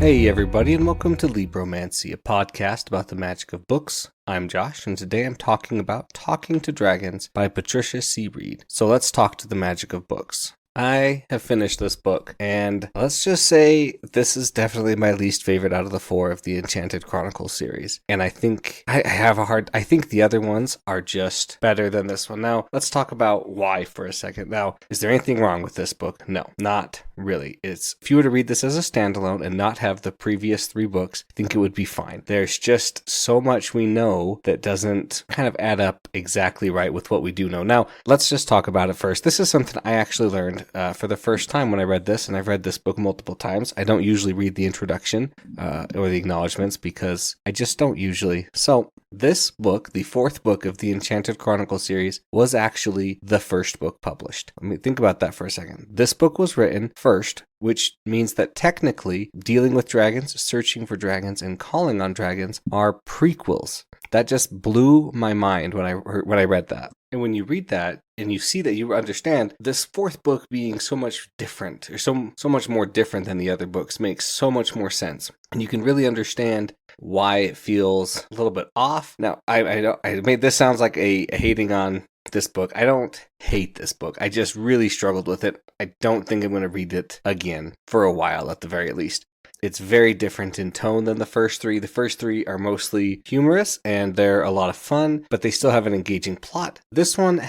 Hey everybody, and welcome to Libromancy, a podcast about the magic of books. I'm Josh, and today I'm talking about Talking to Dragons by Patricia C. Wrede. So let's talk to the magic of books. I have finished this book, and let's just say this is definitely my least favorite out of the four of the Enchanted Chronicles series. And I think I think the other ones are just better than this one. Now, let's talk about why for a second. Now, is there anything wrong with this book? No, not really. If you were to read this as a standalone and not have the previous three books, I think it would be fine. There's just so much we know that doesn't kind of add up exactly right with what we do know. Now, let's just talk about it first. This is something I actually learned for the first time when I read this, and I've read this book multiple times. I don't usually read the introduction or the acknowledgments because I just don't usually. So this book, the fourth book of the Enchanted Chronicles series, was actually the first book published. Let me think about that for a second. This book was written first, which means that technically dealing with dragons, searching for dragons, and calling on dragons are prequels. That just blew my mind when I read that. And when you read that and you see that, you understand this fourth book being so much different, or so much more different than the other books, makes so much more sense. And you can really understand why it feels a little bit off. Now, I made this sounds like a hating on this book. I don't hate this book. I just really struggled with it. I don't think I'm going to read it again for a while, at the very least. It's very different in tone than the first three. The first three are mostly humorous and they're a lot of fun, but they still have an engaging plot. This one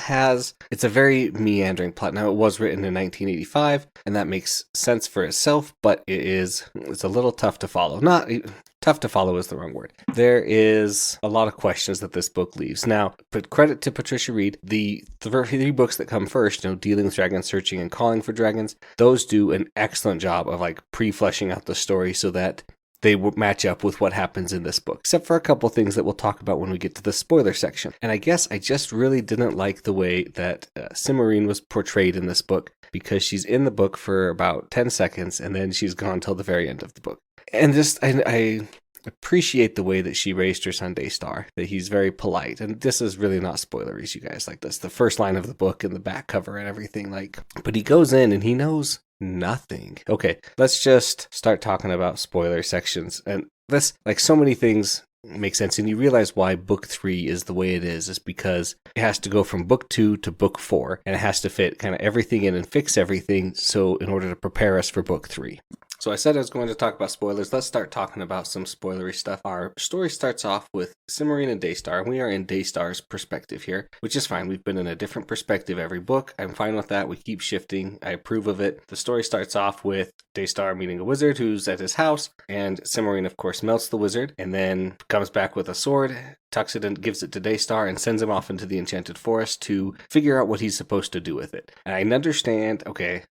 it's a very meandering plot. Now, it was written in 1985, and that makes sense for itself, but it's a little tough to follow. Tough to follow is the wrong word. There is a lot of questions that this book leaves. Now, put credit to Patricia Wrede. The three books that come first, Dealing with Dragons, Searching, and Calling for Dragons, those do an excellent job of pre-fleshing out the story so that they will match up with what happens in this book, except for a couple things that we'll talk about when we get to the spoiler section. And I guess I just really didn't like the way that Cimmerine was portrayed in this book, because she's in the book for about 10 seconds and then she's gone till the very end of the book. And I appreciate the way that she raised her son Daystar, that he's very polite. And this is really not spoileries, you guys, like this. The first line of the book and the back cover and everything, but he goes in and he knows nothing. Okay, let's just start talking about spoiler sections. And this, so many things make sense, and you realize why book 3 is the way it is because it has to go from book 2 to book 4, and it has to fit kind of everything in and fix everything, so in order to prepare us for book 3. So I said I was going to talk about spoilers. Let's start talking about some spoilery stuff. Our story starts off with Cimmerine and Daystar, and we are in Daystar's perspective here, which is fine. We've been in a different perspective every book. I'm fine with that. We keep shifting. I approve of it. The story starts off with Daystar meeting a wizard who's at his house, and Cimmerine, of course, melts the wizard, and then comes back with a sword, tucks it and gives it to Daystar, and sends him off into the Enchanted Forest to figure out what he's supposed to do with it. And I understand,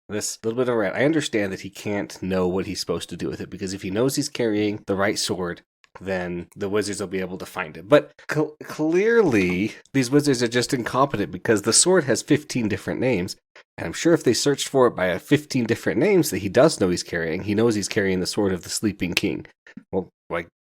this little bit of a rant. I understand that he can't know what he's supposed to do with it, because if he knows he's carrying the right sword, then the wizards will be able to find it. But clearly, these wizards are just incompetent, because the sword has 15 different names. And I'm sure if they searched for it by 15 different names that he does know he's carrying, he knows he's carrying the sword of the Sleeping King. Well,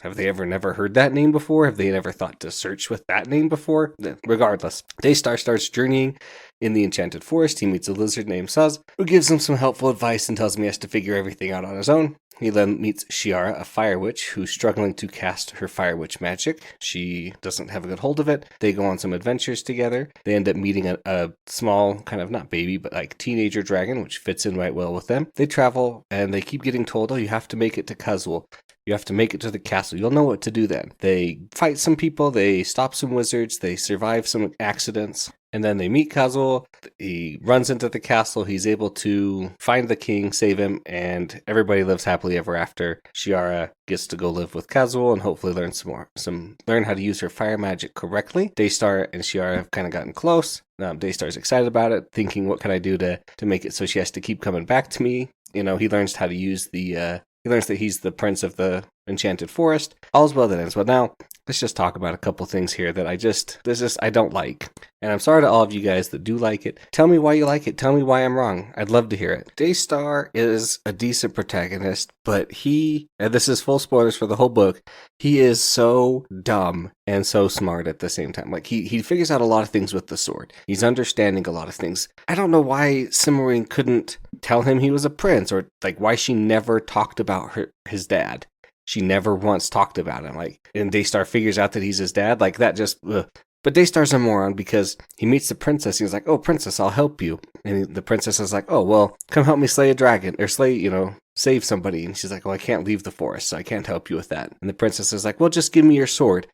have they never heard that name before? Have they never thought to search with that name before? Regardless, Daystar starts journeying in the Enchanted Forest. He meets a lizard named Suz, who gives him some helpful advice and tells him he has to figure everything out on his own. He then meets Shiara, a fire witch, who's struggling to cast her fire witch magic. She doesn't have a good hold of it. They go on some adventures together. They end up meeting a small, kind of not baby, but teenager dragon, which fits in right well with them. They travel, and they keep getting told, you have to make it to Kazul. You have to make it to the castle. You'll know what to do then. They fight some people. They stop some wizards. They survive some accidents. And then they meet Kazul. He runs into the castle. He's able to find the king, save him, and everybody lives happily ever after. Shiara gets to go live with Kazul and hopefully learn how to use her fire magic correctly. Daystar and Shiara have kind of gotten close. Daystar's excited about it, thinking, what can I do to make it so she has to keep coming back to me? He learns how to use he learns that he's the prince of the Enchanted Forest. All's well that ends well. Now, let's just talk about a couple things here that I don't like. And I'm sorry to all of you guys that do like it. Tell me why you like it. Tell me why I'm wrong. I'd love to hear it. Daystar is a decent protagonist, but and this is full spoilers for the whole book, he is so dumb and so smart at the same time. Like, he figures out a lot of things with the sword. He's understanding a lot of things. I don't know why Cimorene couldn't tell him he was a prince, or like why she never talked about his dad. She never once talked about him. Like, and Daystar figures out that he's his dad. Like, that just... Ugh. But Daystar's a moron because he meets the princess. He's like, oh, princess, I'll help you. And the princess is like, oh, well, come help me slay a dragon. Or save somebody. And she's like, well, I can't leave the forest, so I can't help you with that. And the princess is like, well, just give me your sword.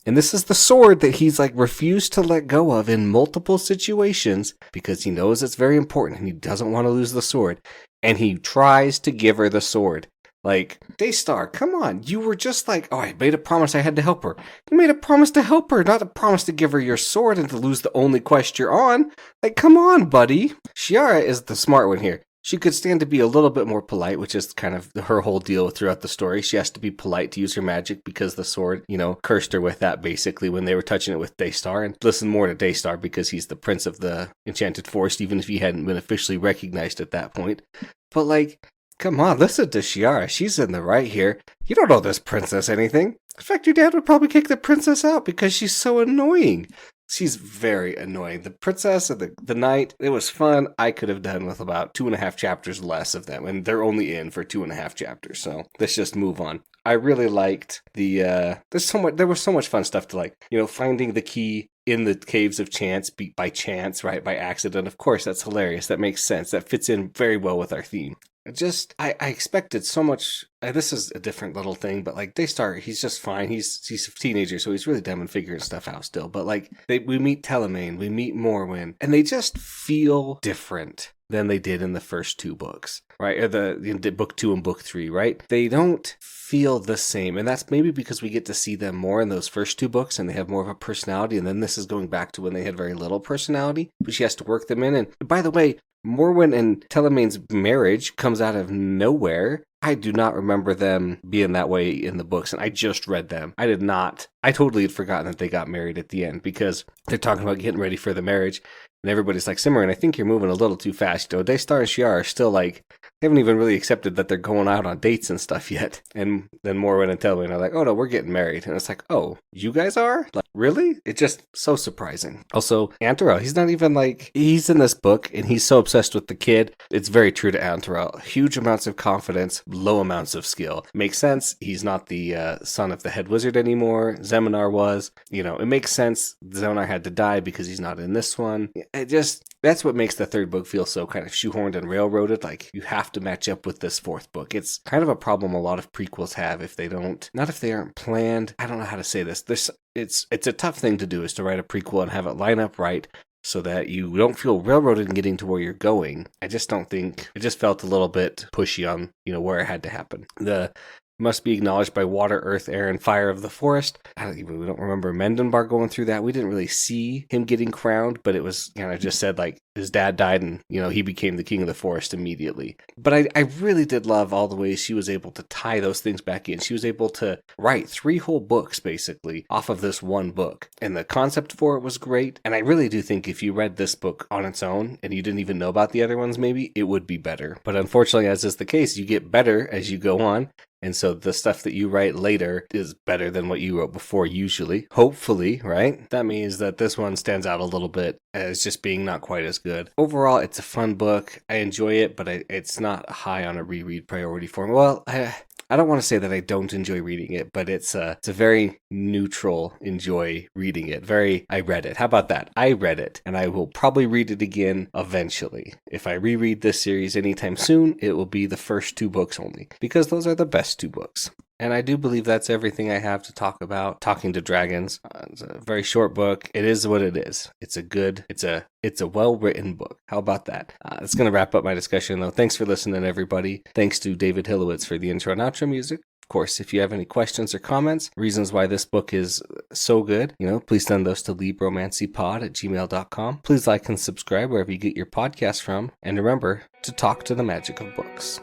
And this is the sword that he's like refused to let go of in multiple situations because he knows it's very important and he doesn't want to lose the sword. And he tries to give her the sword. Like, Daystar, come on. You were just like, oh, I made a promise I had to help her. You made a promise to help her, not a promise to give her your sword and to lose the only quest you're on. Like, come on, buddy. Shiara is the smart one here. She could stand to be a little bit more polite, which is kind of her whole deal throughout the story. She has to be polite to use her magic because the sword, cursed her with that basically when they were touching it with Daystar. And listen more to Daystar because he's the prince of the Enchanted Forest, even if he hadn't been officially recognized at that point. But like... Come on, listen to Shiara. She's in the right here. You don't owe this princess anything. In fact, your dad would probably kick the princess out because she's so annoying. She's very annoying. The princess and the knight, it was fun. I could have done with about 2.5 chapters less of them, and they're only in for 2.5 chapters, so let's just move on. I really liked there was so much fun stuff to like, finding the key in the caves of chance, by chance, right? By accident. Of course, that's hilarious. That makes sense. That fits in very well with our theme. I expected so much. This is a different little thing, but like Daystar, he's just fine. He's a teenager, so he's really dumb and figuring stuff out still. But like we meet Telemane, we meet Morwen, and they just feel different than they did in the first 2 books, right? Or the book 2 and book 3, right? They don't feel the same, and that's maybe because we get to see them more in those first 2 books, and they have more of a personality. And then this is going back to when they had very little personality, but she has to work them in. And by the way, Morwen and Telemane's marriage comes out of nowhere. I do not remember them being that way in the books, and I just read them. I did not. I totally had forgotten that they got married at the end because they're talking about getting ready for the marriage, and everybody's like, Cimorene, I think you're moving a little too fast. Daystar and Shiara are still like, they haven't even really accepted that they're going out on dates and stuff yet. And then Morwen and Telemane are like, oh no, we're getting married. And it's like, oh, you guys are? Like, really? It's just so surprising. Also, Antaral, he's not even like, he's in this book and he's so obsessed with the kid. It's very true to Antaral. Huge amounts of confidence, low amounts of skill. Makes sense. He's not the son of the head wizard anymore. Zeminar was. It makes sense. Zeminar had to die because he's not in this one. That's what makes the 3rd book feel so kind of shoehorned and railroaded. Like, you have to match up with this 4th book. It's kind of a problem a lot of prequels have if they aren't planned. I don't know how to say this. It's a tough thing to do, is to write a prequel and have it line up right so that you don't feel railroaded in getting to where you're going. I just don't think, it just felt a little bit pushy on, where it had to happen. Must be acknowledged by water, earth, air, and fire of the forest. We don't remember Mendenbar going through that. We didn't really see him getting crowned, but it was kind of just said like his dad died and, he became the king of the forest immediately. But I really did love all the ways she was able to tie those things back in. She was able to write 3 whole books basically off of this one book. And the concept for it was great. And I really do think if you read this book on its own and you didn't even know about the other ones, maybe it would be better. But unfortunately, as is the case, you get better as you go on. And so the stuff that you write later is better than what you wrote before, usually. Hopefully, right? That means that this one stands out a little bit as just being not quite as good. Overall, it's a fun book. I enjoy it, but it's not high on a reread priority for me. Well, I don't want to say that I don't enjoy reading it, but it's a very neutral enjoy reading it. I read it. How about that? I read it, and I will probably read it again eventually. If I reread this series anytime soon, it will be the first 2 books only, because those are the best 2 books. And I do believe that's everything I have to talk about Talking to Dragons. It's a very short book. It is what it is. It's a well-written book. How about that? That's going to wrap up my discussion, though. Thanks for listening, everybody. Thanks to David Hillowitz for the intro and outro music. Of course, if you have any questions or comments, reasons why this book is so good, please send those to libromancypod@gmail.com. Please like and subscribe wherever you get your podcast from. And remember to talk to the magic of books.